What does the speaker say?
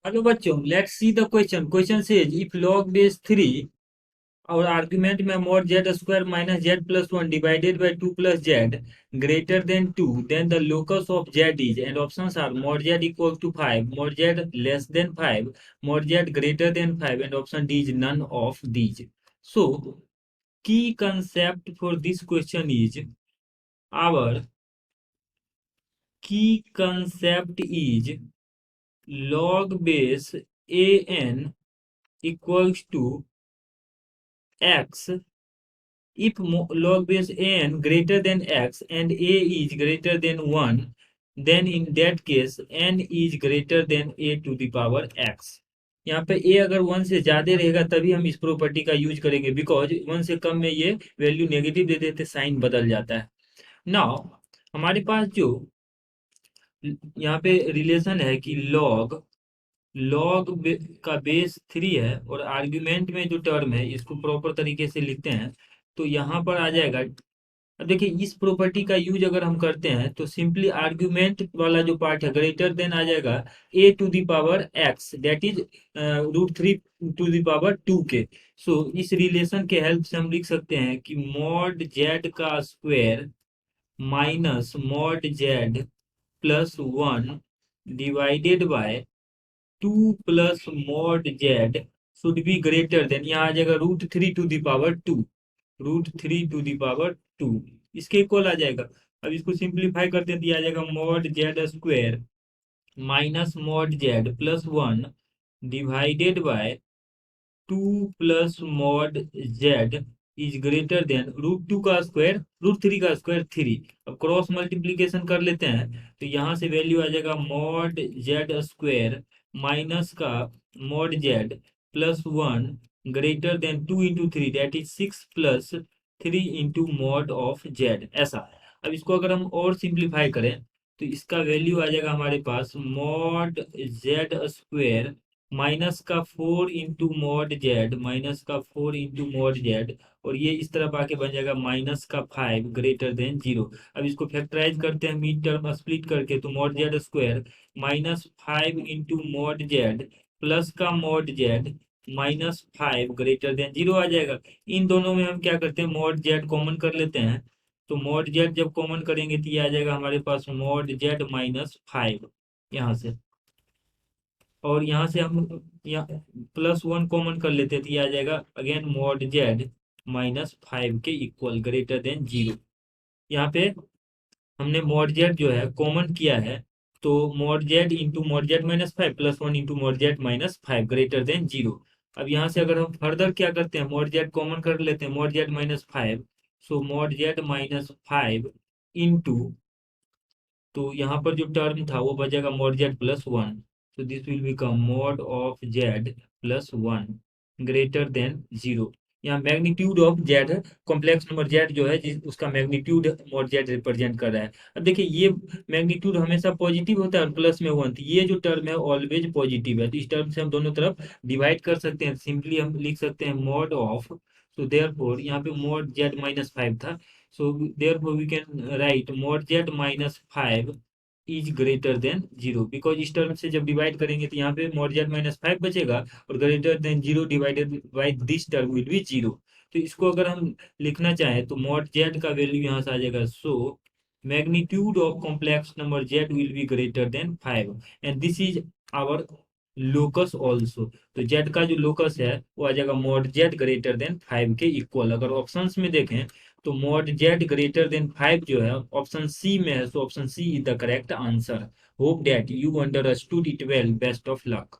Hello बच्चों, let's see the question. Question says if log base 3 और argument में mod z square minus z plus 1 divided by 2 plus z greater than 2, then the locus of z is, and options are mod z equal to 5, mod z less than 5, mod z greater than 5, and option D is none of these. So key concept for this question is, our key concept is log base an equals to x if log base n greater than x and a is greater than 1, then in that case n is greater than a to the power x. यहाँ पे a अगर 1 से ज्यादा रहेगा तभी हम इस property का यूज करेंगे, बिकॉज 1 से कम में ये वैल्यू नेगेटिव दे देते, साइन बदल जाता है। नाउ हमारे पास जो यहाँ पे रिलेशन है कि का बेस 3 है और आर्ग्यूमेंट में जो टर्म है इसको प्रॉपर तरीके से लिखते हैं तो यहाँ पर आ जाएगा। अब देखिए, इस प्रॉपर्टी का यूज अगर हम करते हैं तो सिंपली आर्ग्यूमेंट वाला जो पार्ट है ग्रेटर देन आ जाएगा a to the power x, that is √3 to the power 2k। So इस रिलेशन के हेल्प से हम लिख सकते हैं कि मॉड z का square minus mod z plus 1 divided by 2 plus mod z should be greater than, यहाँ आ जाएगा √3 to the power 2, √3 to the power 2 इसके इक्वल आ जाएगा। अब इसको सिंप्लीफाई करते दिया जाएगा mod z square minus mod z plus 1 divided by 2 plus mod Z is greater than √2 का स्क्वायर √3 का स्क्वायर 3। अब क्रॉस मल्टीप्लीकेशन कर लेते हैं तो यहाँ से वैल्यू आ जाएगा मॉड जेड स्क्वायर माइनस का mod z plus 1 greater than 2 into 3, that is 6 plus 3 into mod of Z, ऐसा। अब इसको अगर हम और सिंप्लीफाई करें तो इसका वैल्यू आ जाएगा हमारे पास मॉड जेड स्क्वायर माइनस का 4 इंटू मॉड जेड, माइनस का 4 इंटू मॉड जेड, और ये इस तरफ आके बन जाएगा माइनस का 5 ग्रेटर देन 0। अब इसको फैक्टराइज करते हैं मिड टर्म स्प्लिट करके तो mod z square minus 5 into mod z plus का mod z minus 5 greater than 0 आ जाएगा। इन दोनों में हम क्या करते हैं, मॉड जेड कॉमन कर लेते हैं, तो मॉड जेड जब कॉमन करेंगे तो ये आ जाएगा हमारे पास मॉड जेड माइनस 5 यहाँ से, और यहाँ से हम यहाँ प्लस 1 कॉमन कर लेते तो ये आ जाएगा अगेन मॉड जेड माइनस 5 के इक्वल ग्रेटर देन 0। यहाँ पे हमने मॉड जेड जो है कॉमन किया है तो mod Z into mod z minus 5 plus 1 into mod z minus 5 greater than 0। अब यहाँ से अगर हम फर्दर क्या करते हैं, मॉड जेड कॉमन कर लेते हैं, मॉड जेड माइनस 5, सो मॉड जेड माइनस 5 इंटू, तो यहाँ पर जो टर्म था वो बचेगा मॉड जेड प्लस 1, तो this will become mod of Z plus 1 greater than 0। यहाँ magnitude of Z, complex number Z जो है उसका मैग्नीट्यूड मॉड जेड रिप्रेजेंट कर रहा है। अब देखिए, ये मैग्नीट्यूड हमेशा पॉजिटिव होता है और प्लस में 1, तो ये जो टर्म है ऑलवेज पॉजिटिव है, तो इस टर्म से हम दोनों तरफ डिवाइड कर सकते हैं। सिंपली हम लिख सकते हैं मॉड ऑफ, तो देयरफॉर यहाँ पे मॉड जेड माइनस 5 था, so therefore we can write mod z minus 5 is greater than 0, because इस टर्म से जब डिवाइड करेंगे तो यहाँ पे mod z माइनस 5 बचेगा और greater than 0 divided by this term will be 0। तो इसको अगर हम लिखना चाहें तो mod z का वैल्यू यहाँ से आ जाएगा, so magnitude of complex number z will be greater than 5 and this is our locus also. तो z का जो लोकस है वो आ जाएगा mod z ग्रेटर देन 5 के इक्वल। अगर ऑप्शंस में देखें तो मॉड जेड ग्रेटर देन 5 जो है ऑप्शन सी में है, so option C is the correct answer. Hope that you understood it well, best of luck.